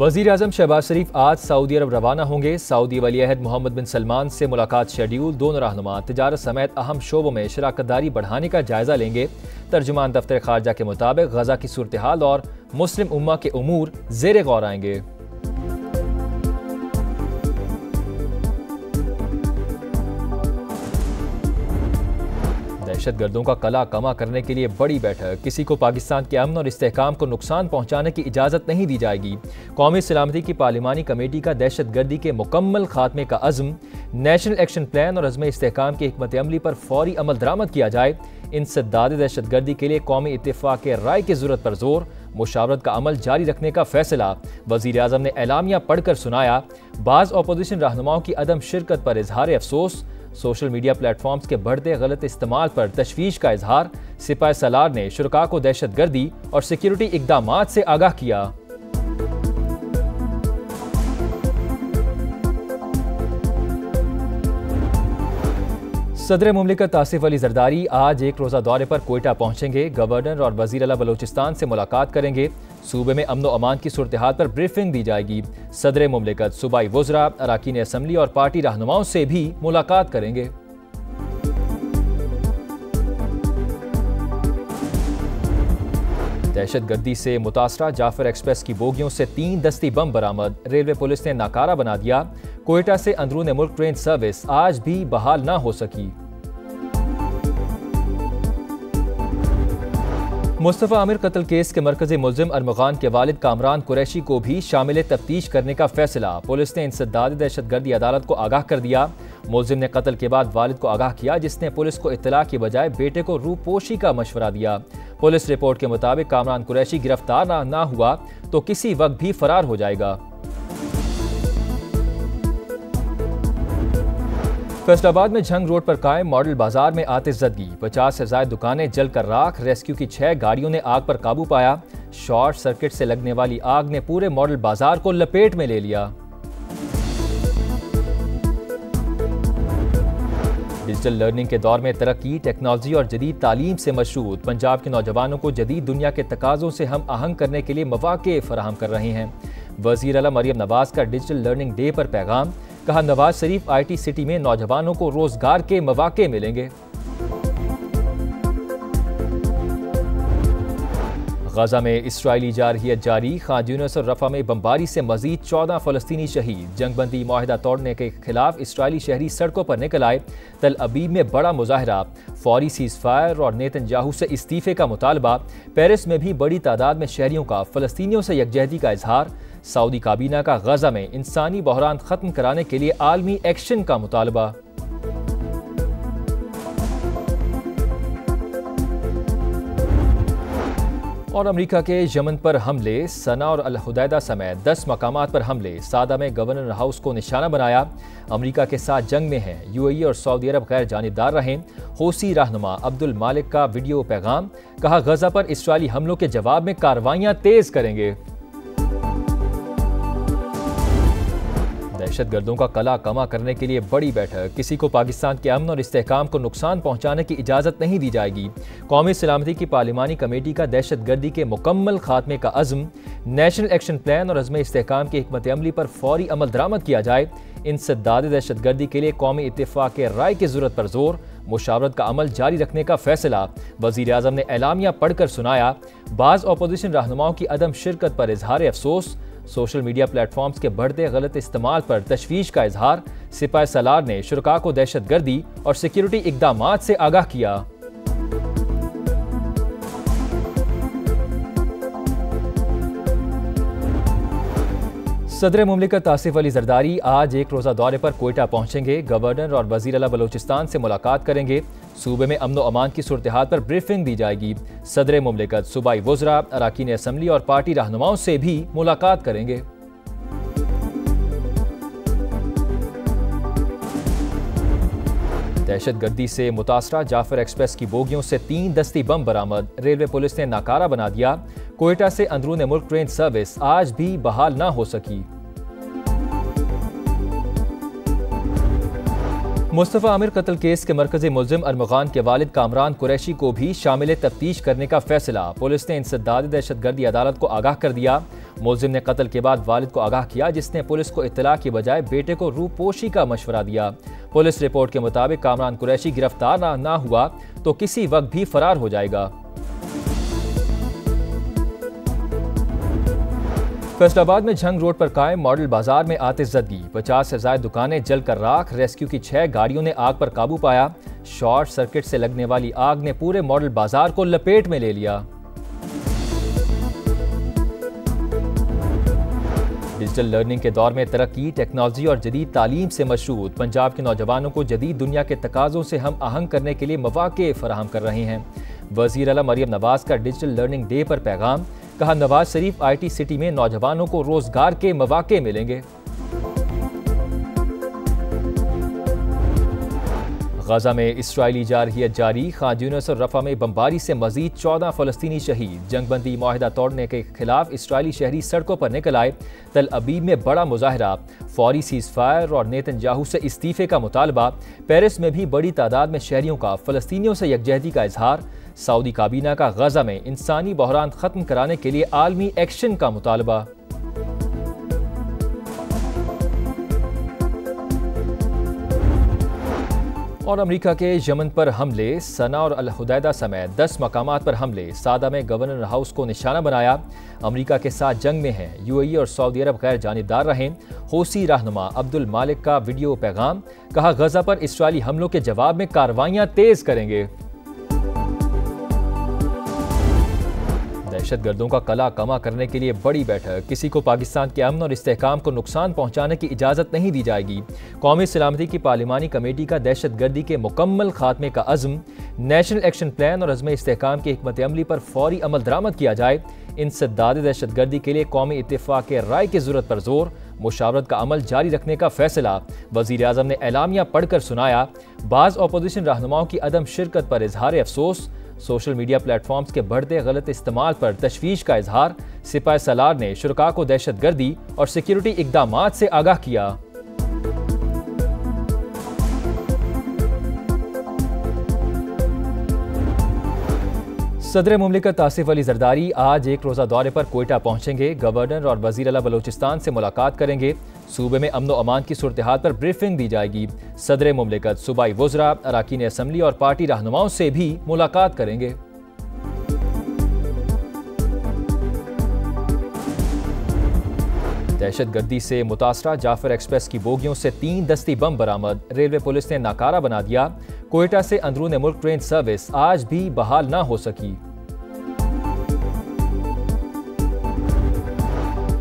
वज़ीर आज़म शहबाज शरीफ आज सऊदी अरब रवाना होंगे। सऊदी वलीअहद मोहम्मद बिन सलमान से मुलाकात शेड्यूल। दोनों रहनुमा तिजारत समेत अहम शोबों में शराकतदारी बढ़ाने का जायजा लेंगे। तर्जुमान दफ्तर खारजा के मुताबिक गजा की सूरत हाल और मुस्लिम उम्मा के उमूर ज़ेरे गौर आएंगे। दहशतगर्दों का कला कमा करने के लिए बड़ी बैठक। किसी को पाकिस्तान के अमन और इस्तेहकाम को नुकसान पहुंचाने की इजाज़त नहीं दी जाएगी। कौमी सलामती की पार्लिमानी कमेटी का दहशतगर्दी के मुकम्मल खात्मे का अज़्म। नेशनल एक्शन प्लान और अज़्म इस्तेहकाम की हिकमत अमली पर फौरी अमल दरामद किया जाए। इंसदाद दहशतगर्दी के लिए कौमी इत्तेफाक राय की ज़रूरत पर जोर। मुशावरत का अमल जारी रखने का फैसला। वज़ीर आज़म ने एलामिया पढ़कर सुनाया। बाज़ अपोजिशन रहनुमाओं की अदम शिरकत पर इजहार अफसोस। सोशल मीडिया प्लेटफॉर्म्स के बढ़ते गलत इस्तेमाल पर तशवीश का इजहार। सिपाही सालार ने शुरका को दहशतगर्दी और सिक्योरिटी इकदामात से आगाह किया। सदर मुमलिकत आसिफ अली जरदारी आज एक रोज़ा दौरे पर कोयटा पहुंचेंगे। गवर्नर और वज़ीर आला बलोचिस्तान से मुलाकात करेंगे। सूबे में अमन व अमान की सूरत हाल पर ब्रीफिंग दी जाएगी। सदर मुमलिकत सूबाई वज़रा, अराकीन असम्बली और पार्टी रहनुमाओं से भी मुलाकात करेंगे। दहशतगर्दी से मुतासरा जाफर एक्सप्रेस की बोगियों से 3 दस्ती बम बरामद। रेलवे पुलिस ने नाकारा बना दिया। कोयटा से अंदरून मुल्क ट्रेन सर्विस आज भी बहाल ना हो सकी। मुस्तफ़ा आमिर कत्ल केस के मरकजी मुल्जिम अरमगान के वालिद कामरान कुरैशी को भी शामिल तफ्तीश करने का फैसला। पुलिस ने इंसदाद दहशतगर्दी अदालत को आगाह कर दिया। मुल्जिम ने कत्ल के बाद वालिद को आगाह किया, जिसने पुलिस को इत्तला की बजाय बेटे को रूपोशी का मशवरा दिया। पुलिस रिपोर्ट के मुताबिक कामरान कुरैशी गिरफ्तार ना हुआ तो किसी वक्त भी फरार हो जाएगा। फैसलाबाद में झंग रोड पर कायम मॉडल बाजार में आतिशज़दगी। 50 से ज़ायद दुकानें जलकर राख। रेस्क्यू की 6 गाड़ियों ने आग पर काबू पाया। शॉर्ट सर्किट से लगने वाली आग ने पूरे मॉडल बाजार को लपेट में ले लिया। डिजिटल लर्निंग के दौर में तरक्की, टेक्नोलॉजी और जदीद तालीम से मशरूत पंजाब के नौजवानों को जदीद दुनिया के तकाज़ों से हम आहंग करने के लिए मौक़े फराहम कर रहे हैं। वज़ीर आला मरियम नवाज का डिजिटल लर्निंग डे पर पैगाम। कहा, नवाज शरीफ IT सिटी में नौजवानों को रोजगार के मौक़े मिलेंगे। गजा में इस्राइली जारहियत जारी। खान यूनिस और रफा में बमबारी से मजीद 14 फ़लस्तीनी शहीद। जंगबंदी माहिदा तोड़ने के खिलाफ इस्राइली शहरी सड़कों पर निकल आए। तल अबीब में बड़ा मुजाहरा। फौरी सीज़ फायर और नेतन्याहू से इस्तीफे का मुतालबा। पेरिस में भी बड़ी तादाद में शहरियों का फ़लस्तीनियों से यकजहती का इजहार। सऊदी काबीना का गजा में इंसानी बहरान खत्म कराने के लिए आलमी एक्शन का मुतालबा। और अमेरिका के यमन पर हमले। सना और अल हुदैदा समेत 10 मकामात पर हमले। सादा में गवर्नर हाउस को निशाना बनाया। अमेरिका के साथ जंग में हैं। UAE और सऊदी अरब गैर जानिबदार रहें। हौसी रहनुमा अब्दुल मालिक का वीडियो पैगाम। कहा, गजा पर इस्राइली हमलों के जवाब में कार्रवाइयां तेज करेंगे। दहशतगर्दों का कला कमा करने के लिए बड़ी बैठक। किसी को पाकिस्तान के अमन और इस्तेहकाम को नुकसान पहुंचाने की इजाज़त नहीं दी जाएगी। कौमी सलामती की पार्लिमानी कमेटी का दहशतगर्दी के मुकम्मल खात्मे का अज़्म। नेशनल एक्शन प्लान और अज़्म इस्तेहकाम की हिकमत अमली पर फौरी अमल दरामद किया जाए। इंसदाद दहशतगर्दी के लिए कौमी इत्तेफाक राय की ज़रूरत पर जोर। मुशावरत का अमल जारी रखने का फैसला। वज़ीर आज़म ने एलामिया पढ़कर सुनाया। बाज़ अपोजिशन रहनुमाओं की अदम शिरकत पर इजहार अफसोस। सोशल मीडिया प्लेटफॉर्म्स के बढ़ते गलत इस्तेमाल पर तशवीश का इजहार। सिपाही सालार ने शुरका को दहशतगर्दी और सिक्योरिटी इकदामात से आगाह किया। सदर मुमलिकत आसिफ अली जरदारी आज एक रोज़ा दौरे पर कोयटा पहुंचेंगे। गवर्नर और वज़ीर आला बलोचिस्तान से मुलाकात करेंगे। सूबे में अमन व अमान की सूरत हाल पर ब्रीफिंग दी जाएगी। सदर मुमलिकत सूबाई वज़रा, अराकीन असम्बली और पार्टी रहनुमाओं से भी मुलाकात करेंगे। दहशतगर्दी से मुतासरा जाफर एक्सप्रेस की बोगियों से 3 दस्ती बम बरामद। रेलवे पुलिस ने नाकारा बना दिया। कोयटा से अंदरून मुल्क ट्रेन सर्विस आज भी बहाल ना हो सकी। मुस्तफ़ा आमिर कत्ल केस के मरकजी मुल्जिम अरमगान के वालिद कामरान कुरैशी को भी शामिल तफ्तीश करने का फैसला। पुलिस ने इंसदाद दहशतगर्दी अदालत को आगाह कर दिया। मुलजिम ने कत्ल के बाद वालिद को आगाह किया, जिसने पुलिस को इत्तला की बजाय बेटे को रूपोशी का मशवरा दिया। पुलिस रिपोर्ट के मुताबिक कामरान कुरैशी गिरफ्तार ना हुआ तो किसी वक्त भी फरार हो जाएगा। फैसलाबाद में झंग रोड पर कायम मॉडल बाजार में आतिशज़दगी, 50 से ज़ायद दुकानें जलकर राख। रेस्क्यू की 6 गाड़ियों ने आग पर काबू पाया। शॉर्ट सर्किट से लगने वाली आग ने पूरे मॉडल बाजार को लपेट में ले लिया। डिजिटल लर्निंग के दौर में तरक्की, टेक्नोलॉजी और जदीद तालीम से मशरूत पंजाब के नौजवानों को जदीद दुनिया के तकाज़ों से हम आहंग करने के लिए मौक़े फराहम कर रहे हैं। वज़ीर आला मरियम नवाज का डिजिटल लर्निंग डे पर पैगाम, कहा नवाज शरीफ IT सिटी में नौजवानों को रोजगार के मौक़े मिलेंगे। गजा में इस्राइली जारहियत जारी, खान यूनिस और रफा में बमबारी से मजीद 14 फ़लस्तीनी शहीद। जंगबंदी माहिदा तोड़ने के खिलाफ इस्राइली शहरी सड़कों पर निकल आए। तल अबीब में बड़ा मुजाहरा, फौरी सीज़ फायर और नेतन्याहू से इस्तीफे का मुतालबा। पेरिस में भी बड़ी तादाद में शहरियों का फ़लस्तीनियों से यकजहती का इजहार। सऊदी काबीना का गजा में इंसानी बहरान ख़त्म कराने के लिए आलमी एक्शन का मुतालबा। और अमेरिका के यमन पर हमले, सना और अल हुदैदा समेत 10 मकामात पर हमले। सादा में गवर्नर हाउस को निशाना बनाया। अमेरिका के साथ जंग में हैं, UAE और सऊदी अरब गैर जानिबदार रहें। हौसी रहनुमा अब्दुल मालिक का वीडियो पैगाम, कहा गजा पर इस्राइली हमलों के जवाब में कार्रवाइयां तेज करेंगे। दहशतगर्दों का कला कमा करने के लिए बड़ी बैठक, किसी को पाकिस्तान के अमन और इस्तेहकाम को नुकसान पहुंचाने की इजाज़त नहीं दी जाएगी। कौमी सलामती की पार्लिमानी कमेटी का दहशतगर्दी के मुकम्मल खात्मे का अज़्म, नेशनल एक्शन प्लान और अज़्म इस्तेहकाम की हिकमत अमली पर फौरी अमल दरामद किया जाए। इंसदाद दहशतगर्दी के लिए कौमी इत्तेफाक राय की ज़रूरत पर जोर, मुशावरत का अमल जारी रखने का फैसला। वज़ीर आज़म ने एलामिया पढ़कर सुनाया। बाज़ अपोजिशन रहनुमाओं की अदम शिरकत पर इजहार अफसोस। सोशल मीडिया प्लेटफॉर्म्स के बढ़ते गलत इस्तेमाल पर तशवीश का इजहार। सिपाही सालार ने शुरका को दहशतगर्दी और सिक्योरिटी इक़दामात से आगाह किया। सदर मुमलिकत आसिफ अली जरदारी आज एक रोज़ा दौरे पर कोयटा पहुंचेंगे। गवर्नर और वज़ीर आला बलोचिस्तान से मुलाकात करेंगे। सूबे में अमन व अमान की सूरत हाल पर ब्रीफिंग दी जाएगी। सदर मुमलिकत सूबाई वज़रा, अरकान असम्बली और पार्टी रहनुमाओं से भी मुलाकात करेंगे। दहशतगर्दी से मुतासरा जाफर एक्सप्रेस की बोगियों से 3 दस्ती बम बरामद। रेलवे पुलिस ने नाकारा बना दिया। कोयटा से अंदरून मुल्क ट्रेन सर्विस आज भी बहाल ना हो सकी।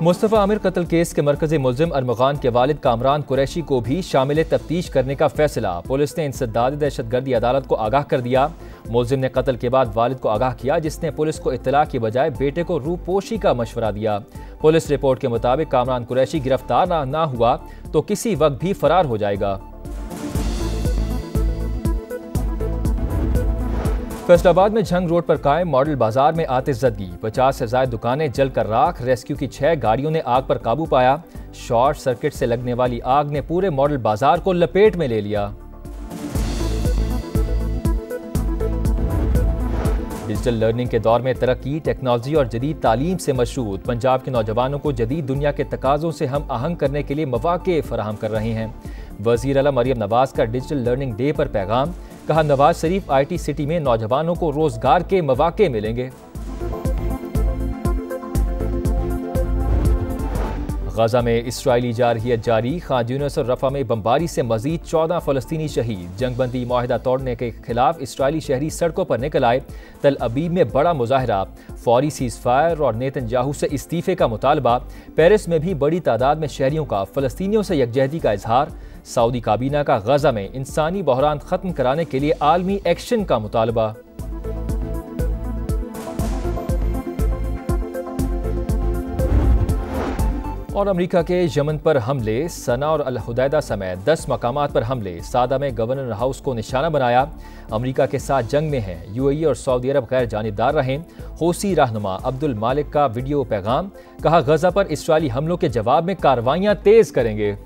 मुस्तफ़ा आमिर कत्ल केस के मरकजी मुलजिम अरमगान के वालिद कामरान कुरैशी को भी शामिल तफ्तीश करने का फैसला। पुलिस ने इंसदाद दहशतगर्दी अदालत को आगाह कर दिया। मुलजिम ने कत्ल के बाद वालिद को आगाह किया, जिसने पुलिस को इत्तला की बजाय बेटे को रूपोशी का मशवरा दिया। पुलिस रिपोर्ट के मुताबिक कामरान कुरैशी गिरफ्तार ना हुआ तो किसी वक्त भी फरार हो जाएगा। फैसलाबाद में झंग रोड पर कायम मॉडल बाजार में आतिशज़दगी, 50 से ज़ायद दुकानें जलकर राख। रेस्क्यू की 6 गाड़ियों ने आग पर काबू पाया। शॉर्ट सर्किट से लगने वाली आग ने पूरे मॉडल बाजार को लपेट में ले लिया। डिजिटल लर्निंग के दौर में तरक्की, टेक्नोलॉजी और जदीद तालीम से मशरूत पंजाब के नौजवानों को जदीद दुनिया के तकाज़ों से हम आहंग करने के लिए मौक़े फराहम कर रहे हैं। वज़ीर आला मरियम नवाज का डिजिटल लर्निंग डे पर पैगाम, कहा नवाज शरीफ IT सिटी में नौजवानों को रोजगार के मौक़े मिलेंगे। गजा में इस्राइली जारहियत जारी, खान यूनिस और रफा में बमबारी से मजीद 14 फ़लस्तीनी शहीद। जंगबंदी माहिदा तोड़ने के खिलाफ इस्राइली शहरी सड़कों पर निकल आए। तल अबीब में बड़ा मुजाहरा, फौरी सीज़ फायर और नेतन्याहू से इस्तीफे का मुतालबा। पेरिस में भी बड़ी तादाद में शहरियों का फ़लस्तीनियों से यकजहती का इजहार। सऊदी काबीना का गजा में इंसानी बहरान ख़त्म कराने के लिए आलमी एक्शन का मुतालबा। और अमेरिका के यमन पर हमले, सना और अल हुदैदा समेत 10 मकामात पर हमले। सादा में गवर्नर हाउस को निशाना बनाया। अमेरिका के साथ जंग में हैं, UAE और सऊदी अरब गैर जानिबदार रहें। हौसी रहनुमा अब्दुल मालिक का वीडियो पैगाम, कहा गजा पर इस्राइली हमलों के जवाब में कार्रवाइयां तेज करेंगे।